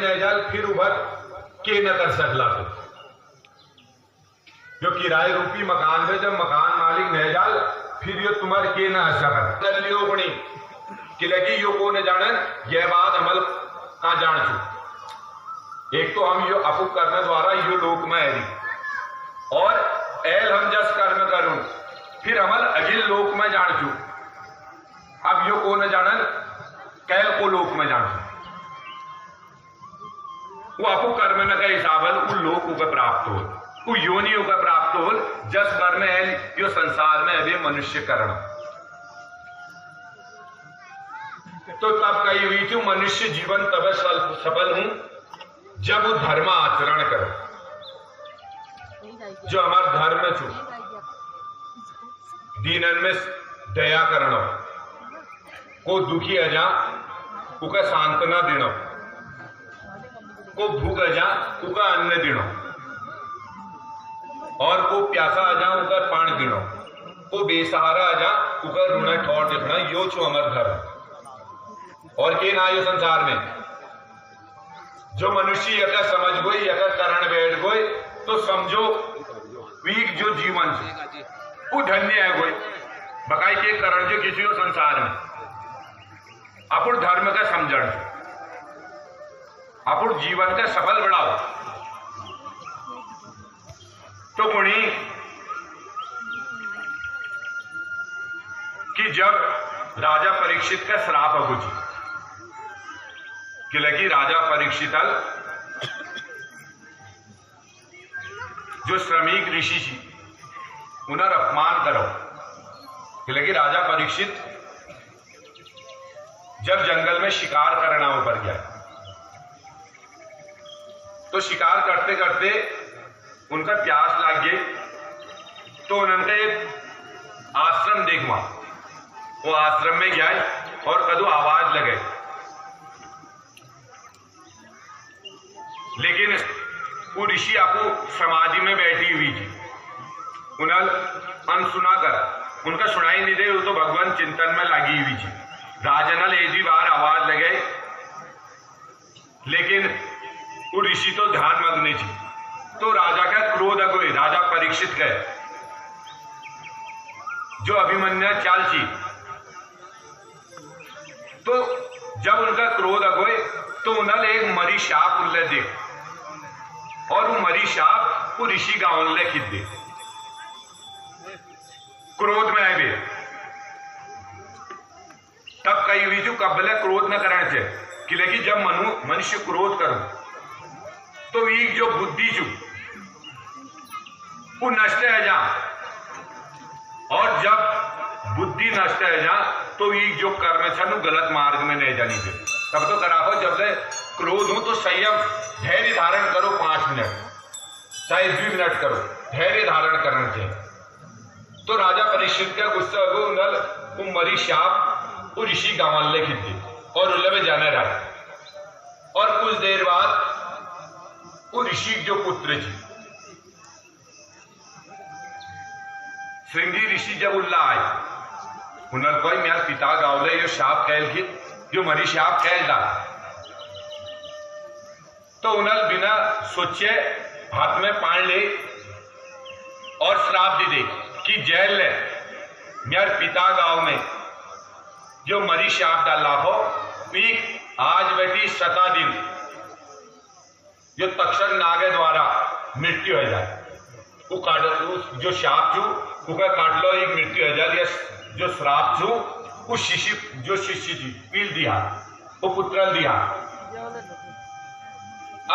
नहीं जाल फिर उभर के न कर सकला तो जो किराए रूपी मकान पे जब मकान मालिक नहीं जाल फिर यो तुम्हारे के न कर लियो बनी कि लगी यो को न जानन यह बात अमल का जान छू। एक तो हम यो अपू करने द्वारा यो लोक में है और एल हम जस कर्म करूं फिर अमल अगिल लोक में जान छू। अब यो को न जानन कैल को लोक में जान छू वो अपू कर्म न का हिसाबल उन लोक को प्राप्त हो वो योनियों का प्राप्त हो जस कर्म एल यो संसार में अभी मनुष्य करण तो तब कही हुई थी मनुष्य जीवन तब सफल हूं जब वो धर्म आचरण करो जो हमारा धर्म छू दीनन में दया करना को दुखी अजा उका सांत्वना देना को भूख अजा उका अन्न देना और को प्यासा अजा उका पान पीना को बेसहारा अजा उका रूना ठौर देखना यो छो अमर धर्म और के ना यो संसार में जो मनुष्य यका समझ गोई यका करण बैठ गोई तो समझो वीक जो जीवन वो धन्य है गोई बकाई के करण जो किसी संसार में अपन धर्म का समझण अपन जीवन का सफल बढ़ाओ तो पुणी कि जब राजा परीक्षित का श्राप हो जी कि लगी राजा परीक्षित जो श्रमिक ऋषि जी उन्हें अपमान करो कि लगी राजा परीक्षित जब जंगल में शिकार करना ऊपर गया तो शिकार करते करते उनका प्यास लग गई तो उन्होंने एक आश्रम देखा वो आश्रम में गया और कदू आवाज लगे लेकिन वो ऋषि आपको समाधि में बैठी हुई थी उन्हें अनसुना कर उनका सुनाई नहीं दे वो तो भगवान चिंतन में लगी हुई थी राजनल एक बार आवाज लगे लेकिन वो ऋषि तो ध्यान मग्न थी तो राजा का क्रोध अगोए राजा परीक्षित गए जो अभिमन्यु चाल थी तो जब उनका क्रोध अगोए तो उन्हें एक मरी शाप उल्ले दे और वो मरी शाप वो ऋषि गांव ले खिद दे क्रोध में आए तब कही हुई जो कबले क्रोध न करने थे कि लेकिन जब मनुष्य क्रोध करो तो ये जो बुद्धि जो वो नष्ट है जा और जब बुद्धि नष्ट है जा तो ये जो कर्म छनु गलत मार्ग में नहीं जानी थे तब तो करा हो जब से क्रोध हो तो संयम धैर्य धारण करो 5 मिनट चाहे 2 मिनट करो धैर्य धारण करना चाहिए तो राजा परीक्षित का गुस्सा हो नल वो मरी शाप वो ऋषि गांव ले खिद दी और उल्ले में जाने रहा और कुछ देर बाद वो ऋषि जो पुत्र थी श्रृंगी ऋषि जब उल्ला आए उन्होंने कोई मेरा पिता गावले यो शाप कैल की जो मरी शाप कैल डाल तो उन्होंने बिना सोचे हाथ में पान ले और श्राप दी दे कि जेल ले मेरे पिता गांव में जो मरी शाप डाला हो पीक आज बैठी 7 दिन जो तक्षक नागे द्वारा मृत्यु हो जाए वो काट जो शाप छू उका काट लो एक मृत्यु हो जाए जो श्राप छू वो जो शिष्य थी पील दिया वो पुत्र दिया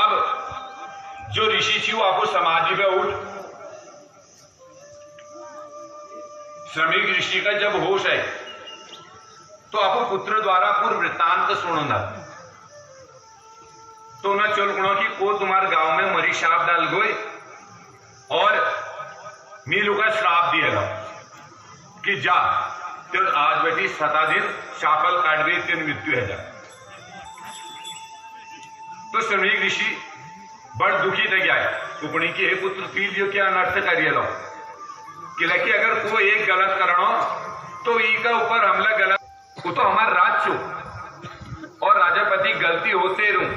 अब जो ऋषि थी वो आपको समाधि में उठ श्रमिक ऋषि का जब होश है तो आपको पुत्र द्वारा पूर्व वृत्तांत सुनना तो न चल गुणों की को तुम्हारे गांव में मरी शाप डाल गए और मीलू का श्राप दिएगा कि जा तो आज बेटी 7 दिन शापल काट गई तेन मृत्यु है जा तो श्रमिक ऋषि बड़ दुखी थे गया उपनी की हे पुत्र पील जो क्या अनर्थ करिए लो कि लकी अगर कोई एक गलत करना तो ई का ऊपर हमला गलत वो तो हमारा राज छो और राजापति गलती होते रहूं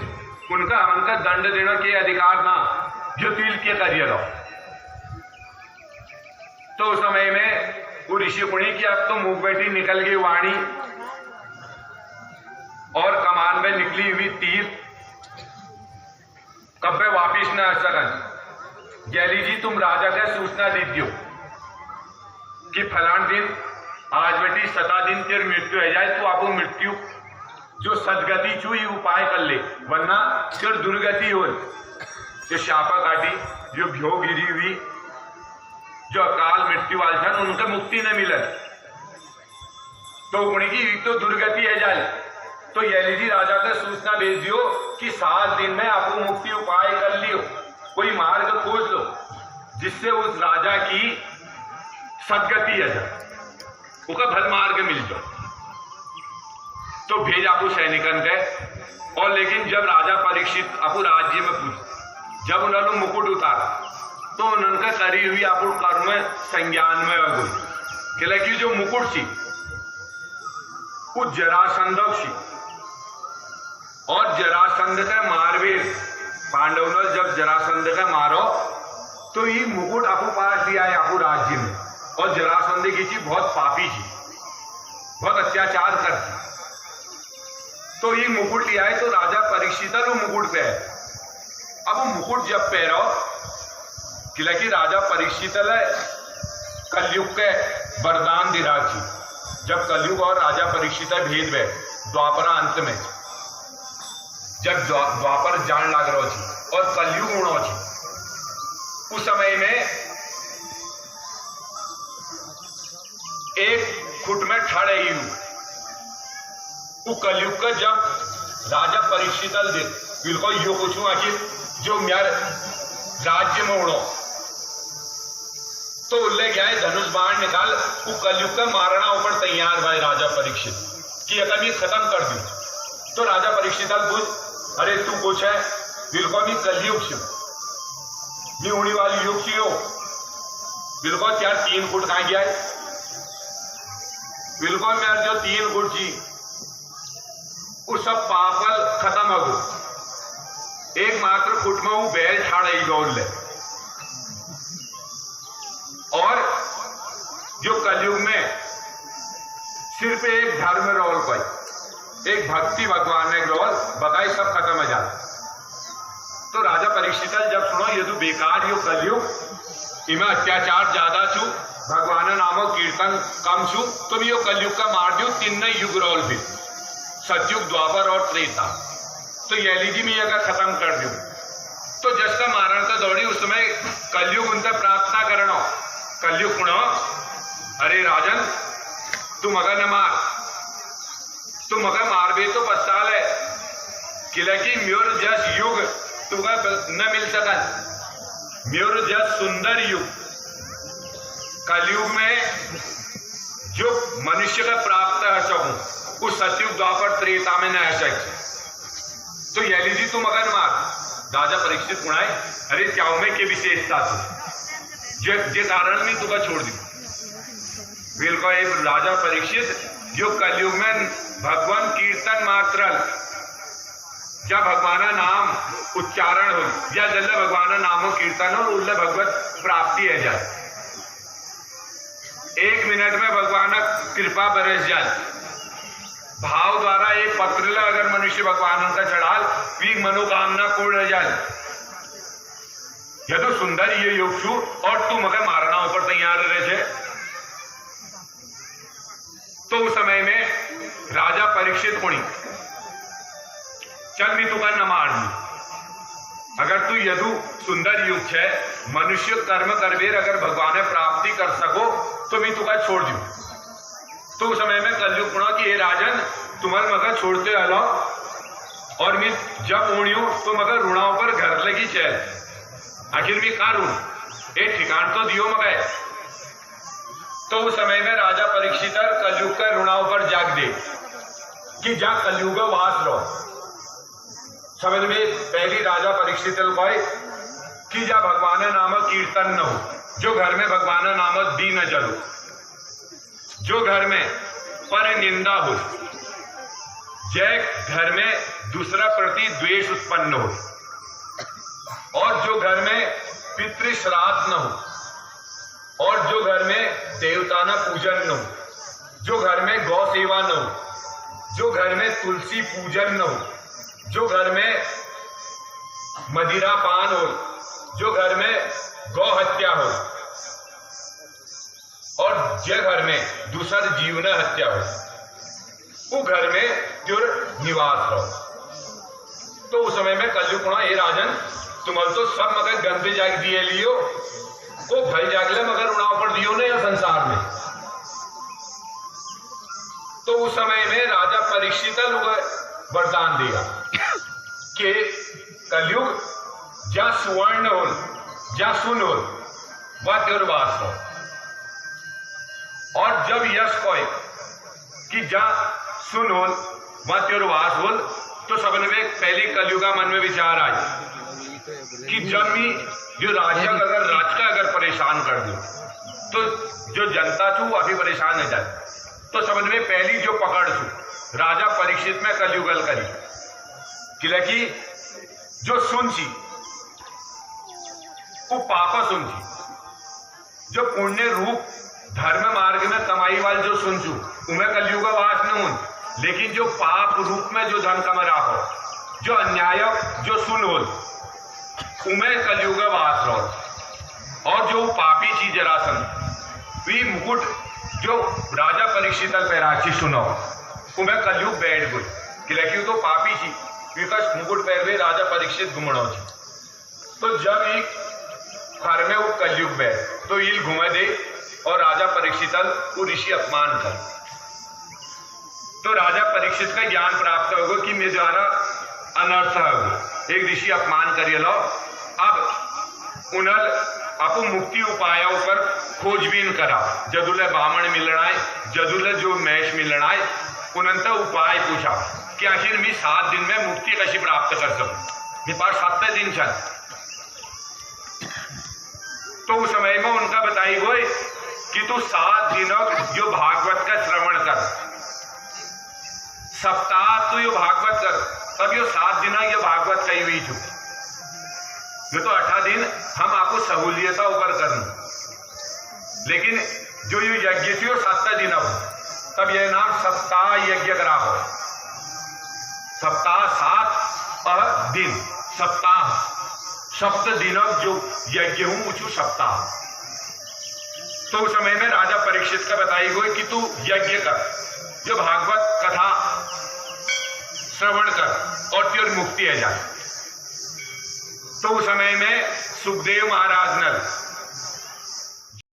उनका हमका दंड देना के अधिकार ना, जो तिल के करिए रहो। तो उस समय में वो ऋषि कुणी की अब तो मुंह बैठी निकल गई वाणी और कमान में निकली हुई तीर कब्बे वापिस न आ सकन। जैली जी तुम राजा के सूचना दीजियो कि फलान दिन आज बेटी 7 दिन तेर मृत्यु हो जाए, तो आपको मृत्यु जो सदगति छू ये उपाय कर ले, वरना फिर दुर्गति हो। जो शापा काटी, जो भ्यो गिरी हुई, जो अकाल मृत्यु वाले थे उनका मुक्ति न मिले, तो उनकी तो दुर्गति है जाए। तो यली जी राजा को सूचना भेज दियो कि 7 दिन में आपको मुक्ति उपाय कर लियो, कोई मार्ग खोज लो जिससे उस राजा की सदगति है जाए, उसका भल मार्ग मिल जाए। तो भेज आपको सैनिकन गए। और लेकिन जब राजा परीक्षित आपको राज्य में पूछ, जब उन्होंने मुकुट उतारा तो उनका करी हुई आपको कर्म संज्ञान में हो गई कि जो मुकुट थी वो जरासंध थी, और जरासंध का मारवीर पांडव ने जब जरासंध का मारो तो ये मुकुट आपको पास लिया है आपको राज्य में। और जरासंध की थी बहुत पापी थी, बहुत अत्याचार करती, तो ये मुकुट लिया है। तो राजा परीक्षित वो मुकुट पे है। अब वो मुकुट जब पहरो कि राजा परीक्षित कलयुग के वरदान दिराज थी। जब कलयुग और राजा परीक्षित भेद में द्वापर अंत में जब द्वापर जान लाग रहा थी और कलयुग उड़ो थी, उस समय में एक खुट में ठड़े ही वो कलयुग का जब राजा परीक्षित दे बिल्कुल यो पूछू आखिर जो मेरे राज्य में उड़ो, तो ले गया धनुष बाण निकाल वो कलयुग का मारना ऊपर तैयार भाई राजा परीक्षित कि अकल खत्म कर दी। तो राजा परीक्षित पूछ, अरे तू कुछ है बिल्कुल भी कलयुग से मी होने वाली युग सी हो बिल्कुल यार 3 फुट कहां गया है, बिल्कुल मेरे जो 3 फुट थी वो सब पापल खत्म हो गए। एक मात्र फुट में वो बैल ठाड़ ही दौड़ ले। और जो कलयुग में सिर्फ एक धर्म रोल पाई, एक भक्ति भगवान ने रोल बताई, सब खत्म हो जाता। तो राजा परीक्षित जब सुनो ये तो बेकार यो कलयुग इमें अत्याचार ज्यादा छू, भगवान नामो कीर्तन कम छू, तो भी यो कलयुग का मार दियो 3 युग रोल भी, सतयुग द्वापर और त्रेता। तो यली में अगर खत्म कर दू तो जसका मारण का दौड़ी उस समय कलयुग उनका प्रार्थना करना, कलयुग गुणो अरे राजन तुम अगर न मार, तुम अगर मार भी तो पछताल है कि म्योर जस युग तुम्हें न मिल सका, म्योर जस सुंदर युग कलयुग में जो मनुष्य का प्राप्त है सकूं उस सतयुग द्वापर त्रेता में न है सके। तो यली जी तुम अगर मार, राजा परीक्षित गुणाए अरे त्याव में के विशेषता थी जे कारण में तुका छोड़ दी। बिल्कुल एक राजा परीक्षित जो कलयुग में भगवान कीर्तन मात्र या भगवाना नाम उच्चारण हो या जल भगवाना नामो कीर्तन हो उल्ले भगवत प्राप्ति है जाए, 1 मिनट में भगवान कृपा बरस जाए। भाव द्वारा एक पत्र अगर मनुष्य भगवान का चढ़ाल भी मनोकामना पूर्ण जाए। यह तो सुंदर ये योग छू और तुम अगर मारना ऊपर तैयार रहे थे। तो उस समय में राजा परीक्षित होनी चल मी तुका न मार दी, अगर तू यदु सुंदर युग है मनुष्य कर्म करवेर अगर भगवान प्राप्ति कर सको तो मैं तुका छोड़ दू। तो उस समय में कलयुग गुणा कि हे राजन तुम्हारे मगर छोड़ते हलो और मैं जब उड़ियो तो मगर रुणाओं पर घर लगी चल, आखिर में कहा ऋण एक ठिकान तो दियो मगर। तो उस समय में राजा परीक्षित कलयुग का ऋणाओं पर जाग दे कि जा कलयुग वास रहो। समझ में पहली राजा परीक्षित कि जा भगवान नाम कीर्तन न हो, जो घर में भगवान नाम दी न जलो, जो घर में पर निंदा हो, जय घर में दूसरा प्रति द्वेष उत्पन्न हो, और जो घर में पितृ श्राद्ध न हो, और जो घर में देवताना पूजन न हो, जो घर में गौ सेवा न हो, जो घर में तुलसी पूजन न हो, जो घर में मदिरा पान हो, जो घर में गौ हत्या हो, और जो घर में दूसर जीवन हत्या हो, वो घर में जो निवास हो। तो उस समय में कलयुग पुणा ये राजन तुम तो सब मगर गंदे जाग दिए लियो को भय जागले मगर उड़ाव पर दियो ने या संसार में। तो उस समय में राजा परीक्षित वरदान दिया कि कलयुग जा सुवर्ण हो, जा सुन हो, वह दुर्वास हो, और जब यश कोई कि जा सुन हो वह दुर्वास हो, तो सबने में पहली कलयुगा मन में विचार आई कि जब भी जो राजा अगर परेशान कर दो तो जो जनता थी वो अभी परेशान हो जाए। तो समझ में पहली जो पकड़ थी राजा परीक्षित में कलयुगल करी कि जो सुन छी वो पापा सुन छी, जो पुण्य रूप धर्म मार्ग में कमाई वाले जो सुन छू उन्हें कलयुग वास न हो, लेकिन जो पाप रूप में जो धन कमा रहा हो, जो अन्याय जो सुन हो उमें कलयुग वास रहो। और जो पापी चीज जरासन वी मुकुट जो राजा परीक्षित पैराची सुनो उमें कलयुग बैठ गई कि तो पापी छी विकस मुकुट पैरवे राजा परीक्षित घुमणो छी। तो जब एक घर में वो कलयुग बैठ तो इल घुमे दे और राजा परीक्षित वो ऋषि अपमान कर। तो राजा परीक्षित का ज्ञान प्राप्त होगा कि मेरे द्वारा अनर्थ होगा, एक ऋषि अपमान करिए लो। अब उनल आपको मुक्ति उपायों पर खोजबीन करा, जदुले बामण मिलना है, जदुले जो मैश मिलना है, उनंत उपाय पूछा कि आखिर मैं 7 दिन में मुक्ति कैसे प्राप्त कर सकूं, मेरे पास 7 दिन चल। तो उस समय में उनका बताई गई कि तू 7 दिनों जो भागवत का श्रवण कर, सप्ताह तू यो भागवत कर, तब यो 7 दिन ये भागवत कही हुई छू, ये तो 8 दिन हम आपको सहूलियता ऊपर करना, लेकिन जो ये यज्ञ थी वो 7 दिन हो, तब यह नाम सप्ताह यज्ञ करा हो। सप्ताह 7 दिन, सप्ताह 7 दिनों जो यज्ञ हूं ऊंचू सप्ताह। तो उस समय में राजा परीक्षित का बताई गई कि तू यज्ञ कर, जो भागवत कथा श्रवण कर और तेरी मुक्ति आ जाए। तो उस समय में सुखदेव महाराज ने